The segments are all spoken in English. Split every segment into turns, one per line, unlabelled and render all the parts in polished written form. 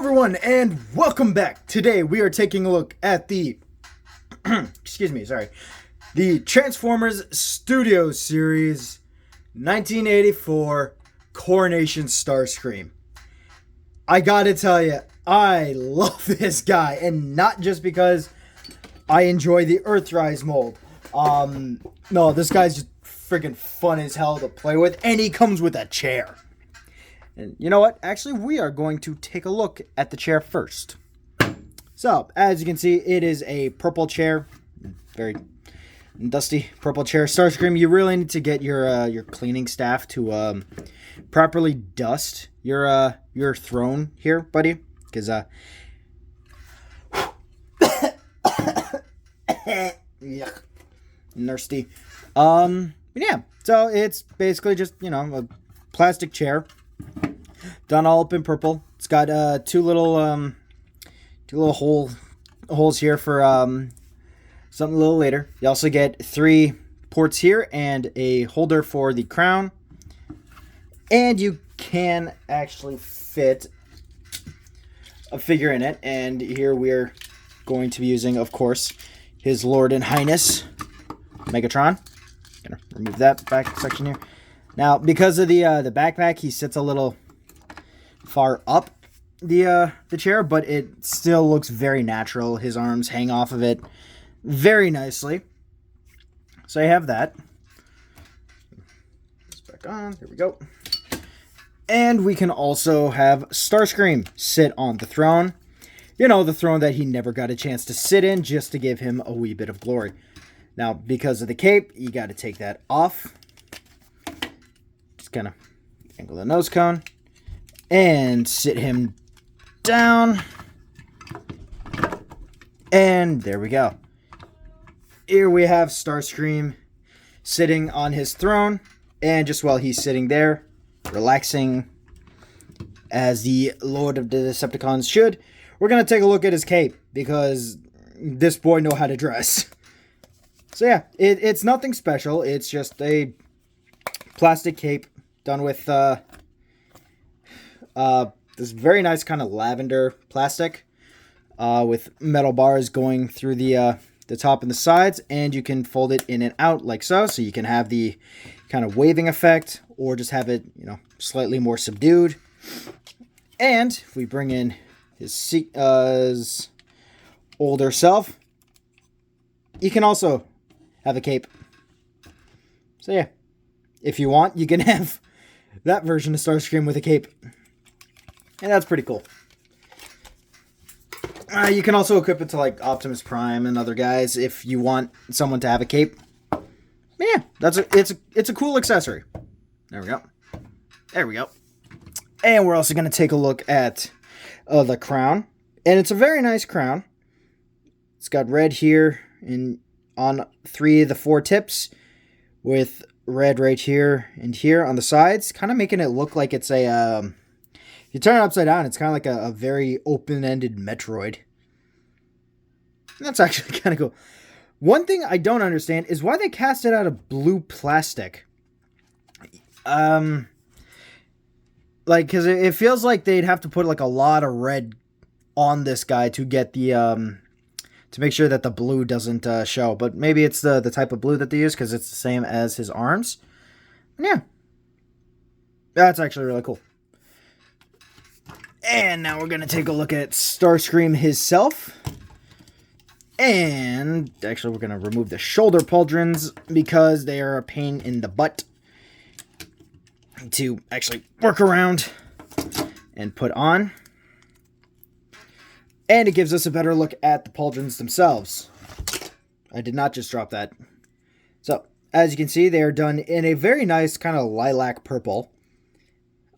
everyone, and welcome back. Today we are taking a look at the the Transformers Studio Series 1984 Coronation Starscreem. I gotta tell you, I love this guy, and not just because I enjoy the Earthrise mold. No, this guy's just freaking fun as hell to play with, and he comes with a chair. And you know what? Actually, we are going to take a look at the chair first. So, as you can see, it is a purple chair. Very dusty purple chair. Starscreem, you really need to get your cleaning staff to properly dust your throne here, buddy. Because, yuck. Nasty. Yeah. So, it's basically just, a plastic chair. Done all up in purple. It's got two little holes here for something a little later. You also get 3 ports here and a holder for the crown. And you can actually fit a figure in it. And here we're going to be using, of course, His Lord and Highness Megatron. Gonna remove that back section here. Now, because of the backpack, he sits a little far up the chair, but it still looks very natural. His arms hang off of it very nicely. So I have that. It's back on. There we go. And we can also have Starscreem sit on the throne. You know, the throne that he never got a chance to sit in, just to give him a wee bit of glory. Now, because of the cape, you got to take that off. Just kind of angle the nose cone. And sit him down. And there we go. Here we have Starscream sitting on his throne. And just while he's sitting there, relaxing as the Lord of the Decepticons should, we're going to take a look at his cape, because this boy knows how to dress. So yeah, it's nothing special. It's just a plastic cape done with this very nice kind of lavender plastic with metal bars going through the top and the sides, and you can fold it in and out like so you can have the kind of waving effect, or just have it, slightly more subdued. And if we bring in his older self, you can also have a cape. So yeah, if you want, you can have that version of Starscream with a cape. And that's pretty cool. You can also equip it to like Optimus Prime and other guys if you want someone to have a cape. Yeah, it's a cool accessory. There we go. There we go. And we're also going to take a look at the crown. And it's a very nice crown. It's got red here on 3 of the 4 tips, with red right here and here on the sides, kind of making it look like it's a you turn it upside down, it's kind of like a very open-ended Metroid. That's actually kind of cool. One thing I don't understand is why they cast it out of blue plastic. Because it feels like they'd have to put like a lot of red on this guy to get the to make sure that the blue doesn't show. But maybe it's the type of blue that they use, because it's the same as his arms. And yeah, that's actually really cool. And now we're going to take a look at Starscream himself. And actually, we're going to remove the shoulder pauldrons, because they are a pain in the butt to actually work around and put on. And it gives us a better look at the pauldrons themselves. I did not just drop that. So, as you can see, they are done in a very nice kind of lilac purple.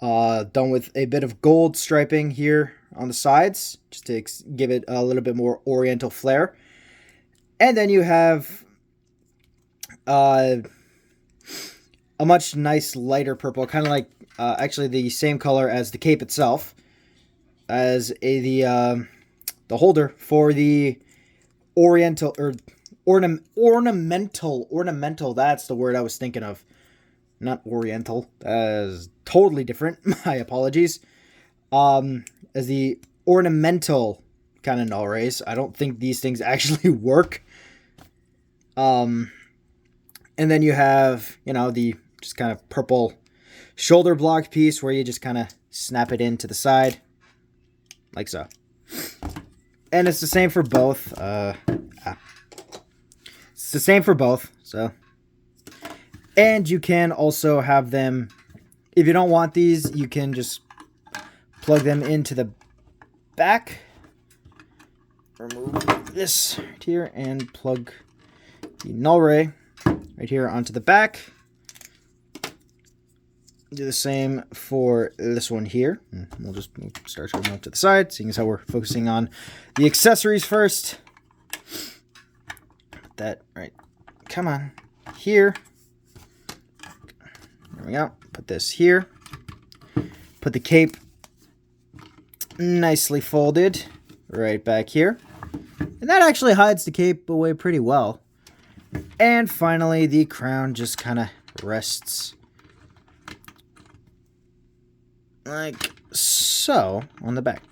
Done with a bit of gold striping here on the sides, just to give it a little bit more oriental flair. And then you have a much nice lighter purple, kind of like actually the same color as the cape itself, as the holder for the oriental or ornamental. That's the word I was thinking of. Not oriental. That is totally different. My apologies. As the ornamental kind of null rays. I don't think these things actually work. And then you have, the just kind of purple shoulder block piece where you just kind of snap it into the side, like so. And it's the same for both. It's the same for both, so. And you can also have them, if you don't want these, you can just plug them into the back. Remove this right here and plug the null ray right here onto the back. Do the same for this one here. We'll just move Starscreem up to the side, seeing as how we're focusing on the accessories first. Put that right, come on, here. There we go. Put this here. Put the cape nicely folded right back here. And that actually hides the cape away pretty well. And finally, the crown just kind of rests like so on the back.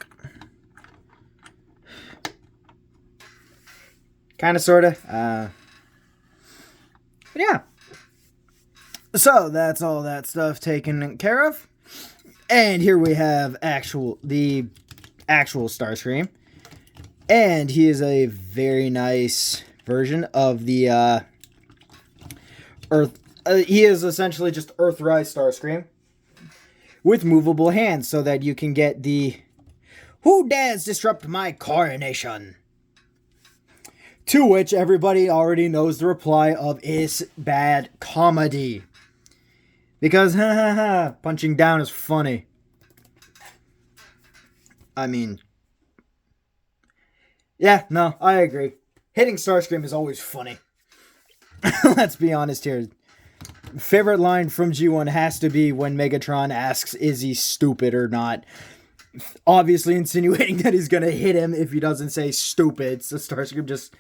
Kind of, sort of. But yeah. So that's all that stuff taken care of. And here we have the actual Starscream. And he is a very nice version of the Earth. He is essentially just Earthrise Starscream with movable hands, so that you can get the "Who dares disrupt my coronation?" To which everybody already knows the reply of "It's bad comedy." Because punching down is funny. I mean, yeah, no, I agree. Hitting Starscream is always funny. Let's be honest here. Favorite line from G1 has to be when Megatron asks, is he stupid or not? Obviously insinuating that he's going to hit him if he doesn't say stupid. So Starscream just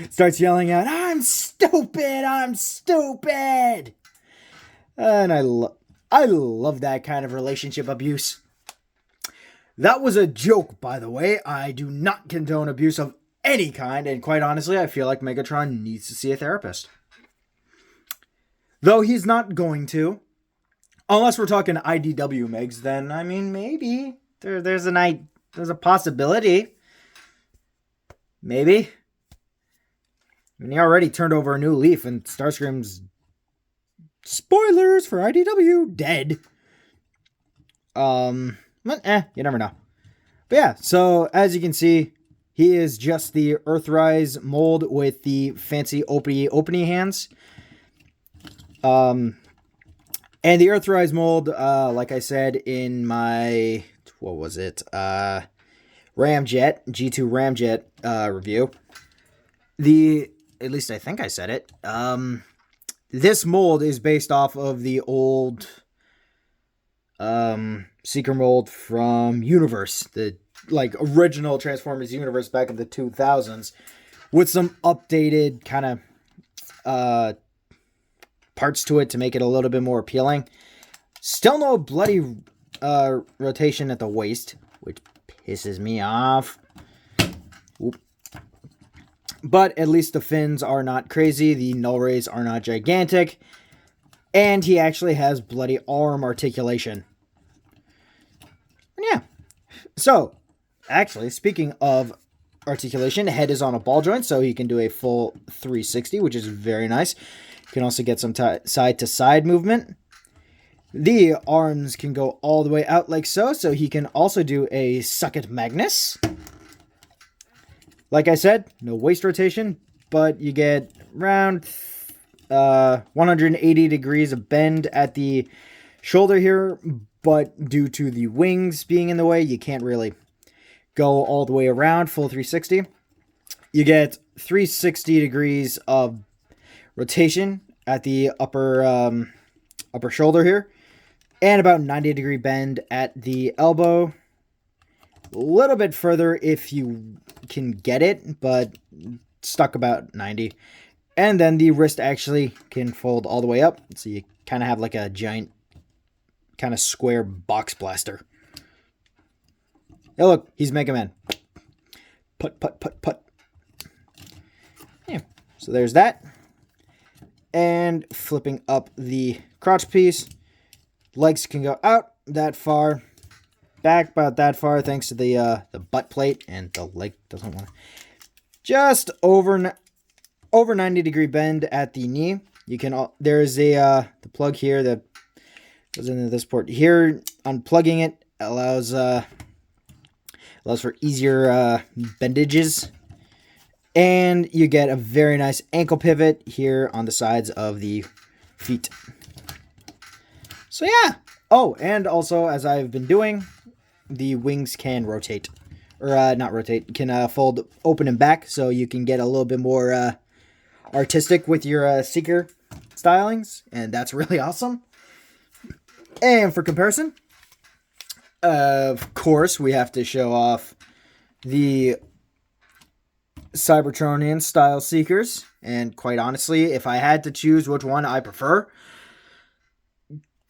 starts yelling out, I'm stupid, I'm stupid. And I love that kind of relationship abuse. That was a joke, by the way. I do not condone abuse of any kind, and quite honestly, I feel like Megatron needs to see a therapist. Though he's not going to. Unless we're talking IDW Megs, then, I mean, maybe. There's a possibility. Maybe. I mean, he already turned over a new leaf, and Starscream's, spoilers for IDW, dead. But, you never know. But yeah, so, as you can see, he is just the Earthrise mold with the fancy openy hands. And the Earthrise mold, like I said in my, what was it? Ramjet, G2 Ramjet review. At least I think I said it. This mold is based off of the old Seeker mold from Universe, the original Transformers Universe back in the 2000s, with some updated kind of parts to it to make it a little bit more appealing. Still no bloody rotation at the waist, which pisses me off. Oop. But at least the fins are not crazy, the null rays are not gigantic, and he actually has bloody arm articulation. And yeah. So, actually, speaking of articulation, head is on a ball joint, so he can do a full 360, which is very nice. You can also get some side-to-side movement. The arms can go all the way out like so he can also do a Suck-It Magnus. Like I said, no waist rotation, but you get around 180 degrees of bend at the shoulder here, but due to the wings being in the way, you can't really go all the way around, full 360. You get 360 degrees of rotation at the upper shoulder here, and about 90 degree bend at the elbow. A little bit further if you can get it, but stuck about 90. And then the wrist actually can fold all the way up, so you kind of have a giant kind of square box blaster. Hey, look, he's Mega Man. Put, put, put, put. Yeah, so there's that. And flipping up the crotch piece. Legs can go out that far. Back about that far thanks to the butt plate. And the leg doesn't want to. Just over 90-degree bend at the knee. You can there's a the plug here that goes into this port here. Unplugging it allows for easier bendages, and you get a very nice ankle pivot here on the sides of the feet. So yeah. Oh, and also, as I've been doing, the wings can rotate, or not rotate, can fold open and back, so you can get a little bit more artistic with your Seeker stylings, and that's really awesome. And for comparison, of course, we have to show off the Cybertronian style Seekers, and quite honestly, if I had to choose which one I prefer,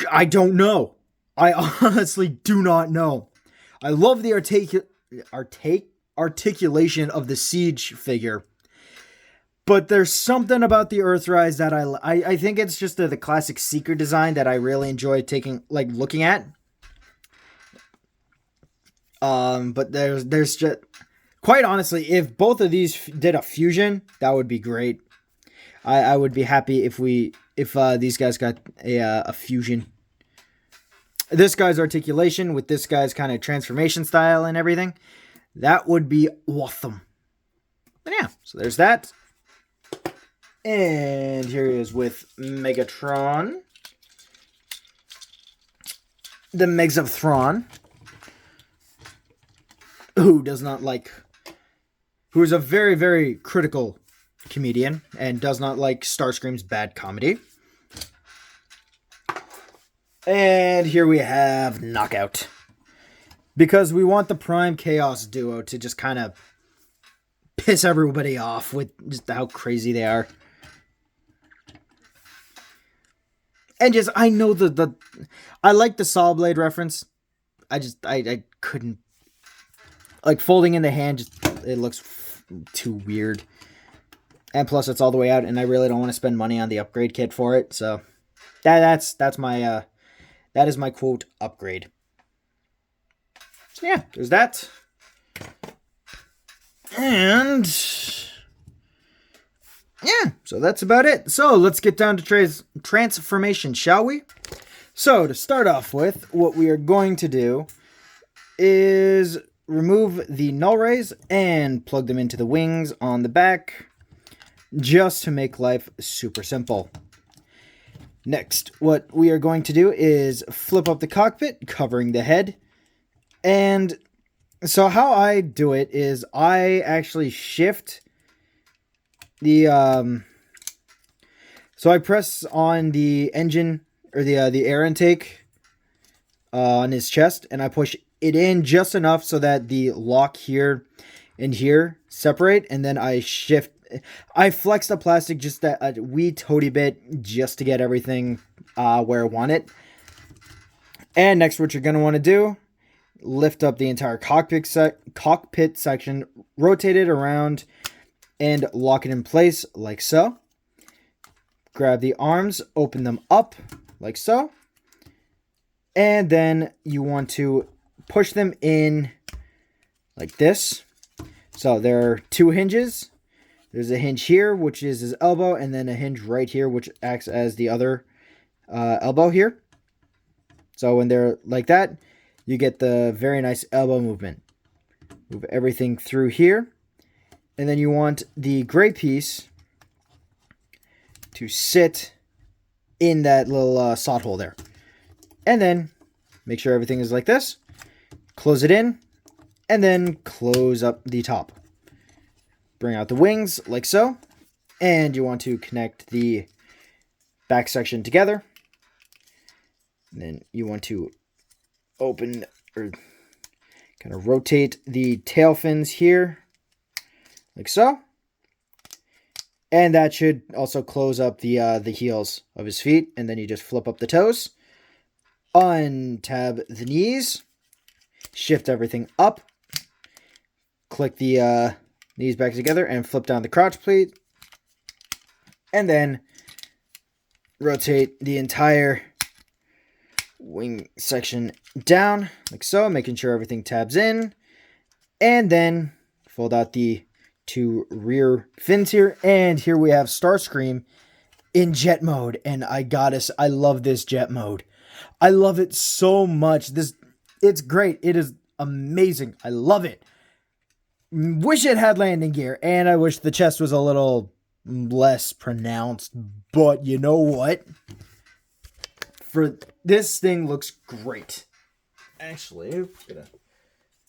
I don't know. I honestly do not know. I love the articulation of the Siege figure, but there's something about the Earthrise that I think it's just the classic Seeker design that I really enjoy looking at. But there's just, quite honestly, if both of these did a fusion, that would be great. I would be happy if these guys got a fusion. This guy's articulation with this guy's kind of transformation style and everything, that would be awesome. But yeah, so there's that. And here he is with Megatron. The Megs of Thrawn. Who is a very, very critical comedian and does not like Starscream's bad comedy. And here we have Knockout. Because we want the Prime Chaos duo to just kind of piss everybody off with just how crazy they are. And just, I know I like the Saw Blade reference. I couldn't. Like, folding in the hand, it looks too weird. And plus, it's all the way out, and I really don't want to spend money on the upgrade kit for it. So, that is my quote upgrade. So yeah, there's that. And yeah, so that's about it. So let's get down to transformation, shall we? So to start off with, what we are going to do is remove the null rays and plug them into the wings on the back, just to make life super simple. Next, what we are going to do is flip up the cockpit, covering the head. And so how I do it is I actually shift the, so I press on the engine, or the air intake on his chest, and I push it in just enough so that the lock here and here separate, and then I flex the plastic just a wee toady bit just to get everything where I want it. And next, what you're going to want to do, lift up the entire cockpit section, rotate it around, and lock it in place like so. Grab the arms, open them up like so. And then you want to push them in like this. So there are two hinges. There's a hinge here, which is his elbow, and then a hinge right here, which acts as the other elbow here. So when they're like that, you get the very nice elbow movement. Move everything through here. And then you want the gray piece to sit in that little slot hole there. And then make sure everything is like this. Close it in, and then close up the top. Bring out the wings like so. And you want to connect the back section together. And then you want to open or kind of rotate the tail fins here like so. And that should also close up the heels of his feet. And then you just flip up the toes. Untab the knees. Shift everything up click the knees back together and flip down the crotch plate. And then rotate the entire wing section down like so, making sure everything tabs in. And then fold out the 2 rear fins here. And here we have Starscream in jet mode. And I love this jet mode. I love it so much. It's great. It is amazing. I love it. Wish it had landing gear. And I wish the chest was a little less pronounced. But you know what? This thing looks great. Actually,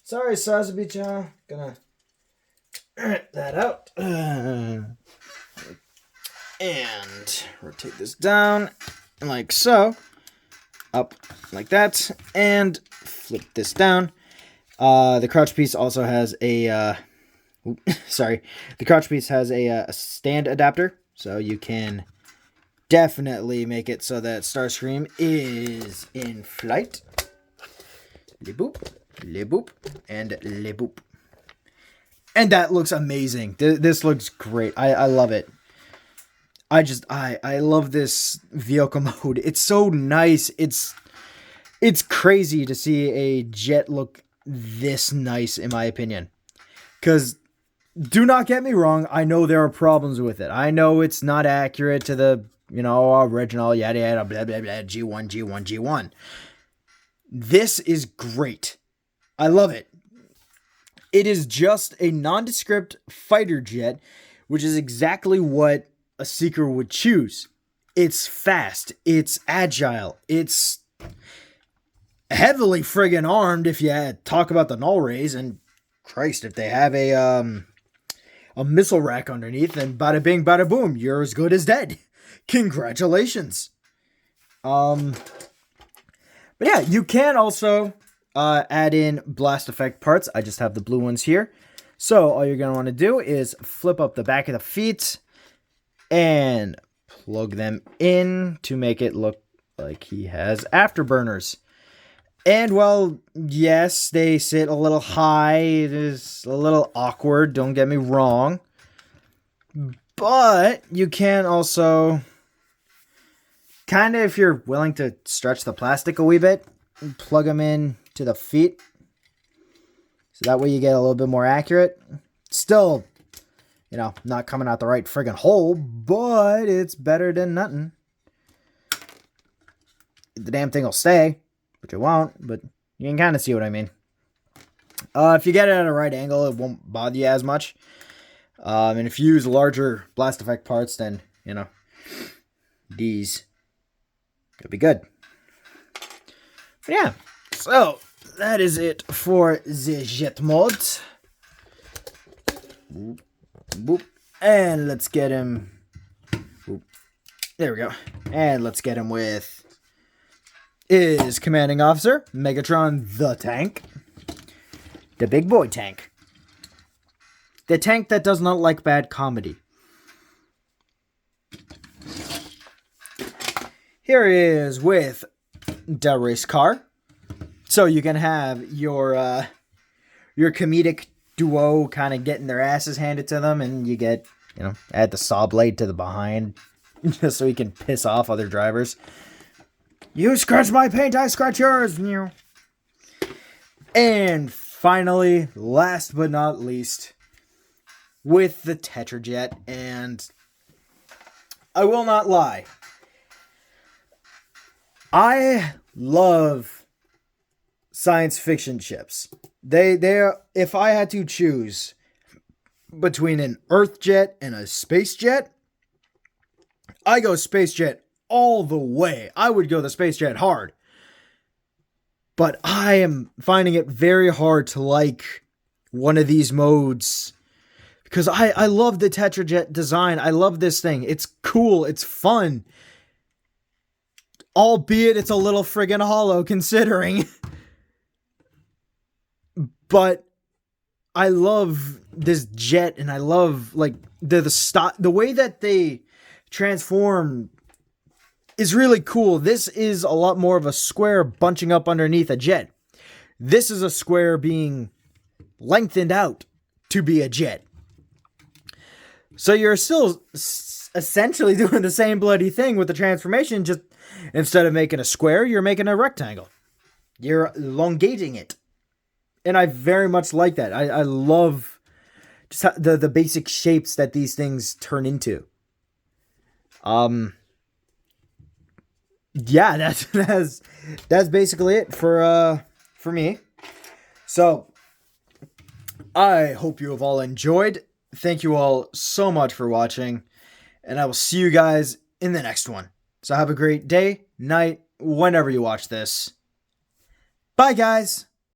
sorry, Sazabi-chan. Gonna that out. And rotate this down like so. Up like that. And flip this down. The crotch piece also has a... sorry. The crotch piece has a stand adapter. So you can definitely make it so that Starscream is in flight. Le boop, and le boop. And that looks amazing. This looks great. I love it. I love this vehicle mode. It's so nice. It's crazy to see a jet look this nice, in my opinion. Because, do not get me wrong, I know there are problems with it. I know it's not accurate to the, original, yada yada, blah blah blah, G1. This is great. I love it. It is just a nondescript fighter jet, which is exactly what a Seeker would choose. It's fast. It's agile. It's heavily friggin' armed if you talk about the null rays. And Christ, if they have a missile rack underneath, and bada bing, bada boom, you're as good as dead. Congratulations. But yeah, you can also add in blast effect parts. I just have the blue ones here. So all you're going to want to do is flip up the back of the feet and plug them in to make it look like he has afterburners. And, well, yes, they sit a little high. It is a little awkward, don't get me wrong. But you can also, kind of, if you're willing to stretch the plastic a wee bit, plug them in to the feet. So that way you get a little bit more accurate. Still, not coming out the right friggin' hole, but it's better than nothing. The damn thing will stay, but it won't, but you can kind of see what I mean. If you get it at a right angle, it won't bother you as much. And if you use larger blast effect parts, then, these could be good. But yeah, so that is it for the jet mode. Boop, boop. And let's get him. Boop. There we go. And let's get him with his commanding officer, Megatron the Tank. The big boy tank. The tank that does not like bad comedy. Here is with the race car. So you can have your comedic duo kind of getting their asses handed to them, and you get, add the saw blade to the behind just so you can piss off other drivers. You scratch my paint, I scratch yours. And finally, last but not least, with the Tetrajet. And I will not lie, I love science fiction ships. They're, if I had to choose between an Earth jet and a space jet, I go space jet all the way. I would go the space jet hard. But I am finding it very hard to like one of these modes, because I love the Tetrajet design. I love this thing. It's cool. It's fun. Albeit it's a little friggin' hollow considering. But I love this jet, and I love like the way that they transform is really cool. This is a lot more of a square bunching up underneath a jet. This is a square being lengthened out to be a jet. So you're still essentially doing the same bloody thing with the transformation, just instead of making a square, you're making a rectangle. You're elongating it. And I very much like that. I love just the basic shapes that these things turn into. Yeah, that's basically it for me. So I hope you have all enjoyed. Thank you all so much for watching, and I will see you guys in the next one. So have a great day, night, whenever you watch this. Bye, guys.